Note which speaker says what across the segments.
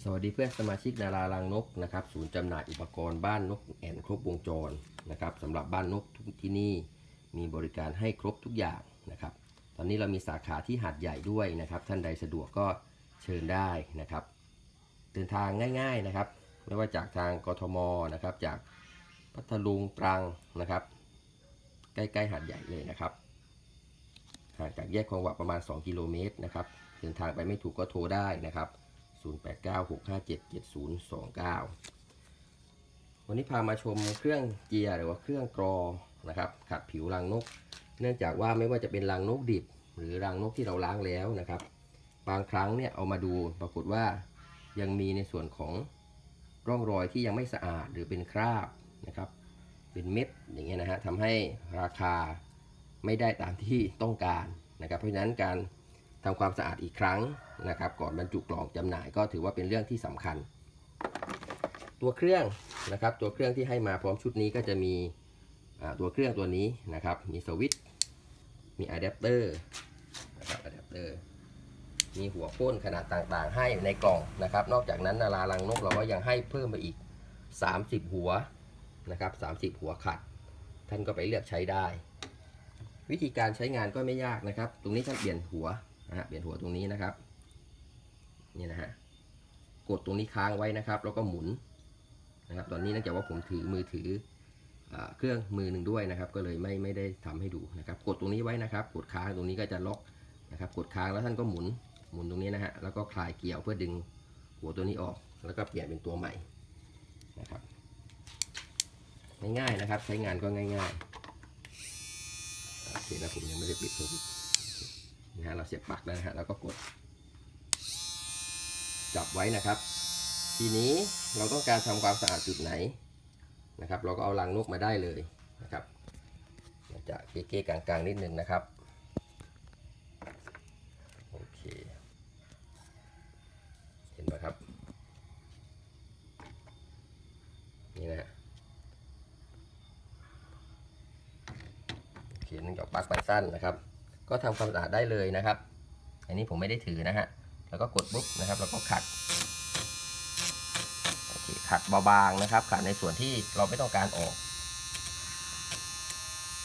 Speaker 1: สวัสดีเพื่อนสมาชิกนารารังนกนะครับศูนย์จำหน่ายอุปกรณ์บ้านนกแอ่นครบวงจรนะครับสำหรับบ้านนกที่นี่มีบริการให้ครบทุกอย่างนะครับตอนนี้เรามีสาขาที่หาดใหญ่ด้วยนะครับท่านใดสะดวกก็เชิญได้นะครับเดินทางง่ายๆนะครับไม่ว่าจากทางกทมนะครับจากพัทลุงตรังนะครับใกล้ๆหาดใหญ่เลยนะครับห่างจากแยกคลองหวะประมาณ2 กิโลเมตรนะครับเดินทางไปไม่ถูกก็โทรได้นะครับ0896577029วันนี้พามาชมเครื่องเจียหรือว่าเครื่องกรอนะครับขัดผิวรังนกเนื่องจากว่าไม่ว่าจะเป็นรังนกดิบหรือรังนกที่เราล้างแล้วนะครับบางครั้งเนี่ยเอามาดูปรากฏว่ายังมีในส่วนของร่องรอยที่ยังไม่สะอาดหรือเป็นคราบนะครับเป็นเม็ดอย่างเงี้ยนะฮะทำให้ราคาไม่ได้ตามที่ต้องการนะครับเพราะฉะนั้นการทำความสะอาดอีกครั้งนะครับก่อนบรรจุกล่องจำหน่ายก็ถือว่าเป็นเรื่องที่สำคัญตัวเครื่องนะครับตัวเครื่องที่ให้มาพร้อมชุดนี้ก็จะมีตัวเครื่องตัวนี้นะครับมีสวิตช์มีอะแดปเตอร์นะครับอะแดปเตอร์มีหัวพ่นขนาดต่างๆให้ในกล่องนะครับนอกจากนั้นนารารังนกเราก็ยังให้เพิ่มไปอีก30หัวนะครับ30หัวขัดท่านก็ไปเลือกใช้ได้วิธีการใช้งานก็ไม่ยากนะครับตรงนี้ท่านเปลี่ยนหัวเปลี่ยนหัวตรงนี้นะครับนี่นะฮะกดตรงนี้ค้างไว้นะครับแล้วก็หมุนนะครับตอนนี้เนื่องจากว่าผมถือมือถือเครื่องมือหนึ่งด้วยนะครับก็เลยไม่ได้ทำให้ดูนะครับกดตรงนี้ไว้นะครับกดค้างตรงนี้ก็จะล็อกนะครับกดค้างแล้วท่านก็หมุนตรงนี้นะฮะแล้วก็คลายเกี่ยวเพื่อดึงหัวตัวนี้ออกแล้วก็เปลี่ยนเป็นตัวใหม่นะครับง่ายๆนะครับใช้งานก็ง่ายๆโอเคนะผมยังไม่ได้ปิดสวิตช์นะฮะเราเสียบปลั๊กแล้วนะฮะแล้วก็กดจับไว้นะครับทีนี้เราต้องการทำความสะอาดจุดไหนนะครับเราก็เอารังนกมาได้เลยนะครับจะเก๊ๆกลางๆนิดนึงนะครับโอเคเห็นไหมครับนี่นะฮะโอเคเนื่องจากปลั๊กมันสั้นนะครับก็ทำความสะอาดได้เลยนะครับอันนี้ผมไม่ได้ถือนะฮะแล้วก็กดปุ๊บนะครับแล้วก็ขัดขัดเบาๆนะครับขัดในส่วนที่เราไม่ต้องการออก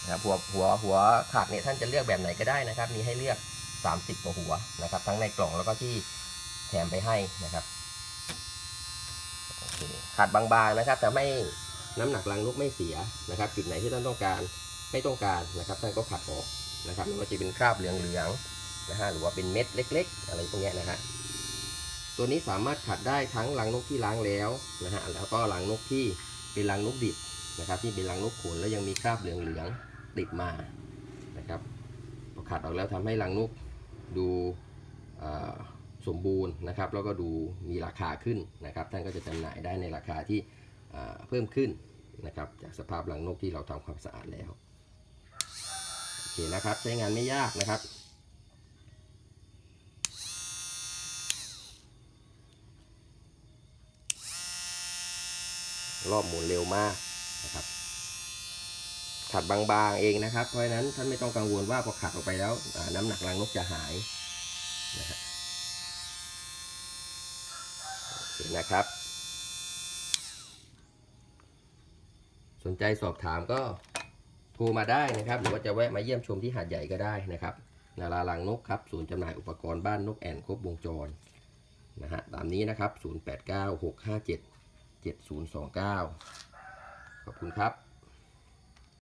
Speaker 1: นะครับหัวขัดเนี่ยท่านจะเลือกแบบไหนก็ได้นะครับมีให้เลือก30กว่าหัวนะครับทั้งในกล่องแล้วก็ที่แถมไปให้นะครับขัดบางๆนะครับแต่ไม่น้ำหนักรังนกไม่เสียนะครับจุดไหนที่ท่านต้องการไม่ต้องการนะครับท่านก็ขัดออกนะครับไม่ว่าจะเป็นคราบเหลืองๆนะฮะหรือว่าเป็นเม็ดเล็กๆอะไรพวกนี้นะฮะตัวนี้สามารถขัดได้ทั้งรังนกที่ล้างแล้วนะฮะแล้วก็รังนกที่เป็นรังนกดิบนะครับที่เป็นรังนกขนแล้วยังมีคราบเหลืองๆติดมานะครับพอขัดออกแล้วทำให้รังนกดูสมบูรณ์นะครับแล้วก็ดูมีราคาขึ้นนะครับท่านก็จะจำหน่ายได้ในราคาที่เพิ่มขึ้นนะครับจากสภาพรังนกที่เราทำความสะอาดแล้วโอเคนะครับใช้งานไม่ยากนะครับรอบหมุนเร็วมากนะครับขัดบางๆเองนะครับเพราะฉะนั้นท่านไม่ต้องกังวลว่าพอขัดออกไปแล้วน้ำหนักรังนกจะหายนะฮะโอเคนะครับสนใจสอบถามก็โทรมาได้นะครับหรือว่าจะแวะมาเยี่ยมชมที่หาดใหญ่ก็ได้นะครับนารารังนกครับศูนย์จำหน่ายอุปกรณ์บ้านนกแอ่นครบวงจรนะฮะตามนี้นะครับ0896577029ขอบคุณครับ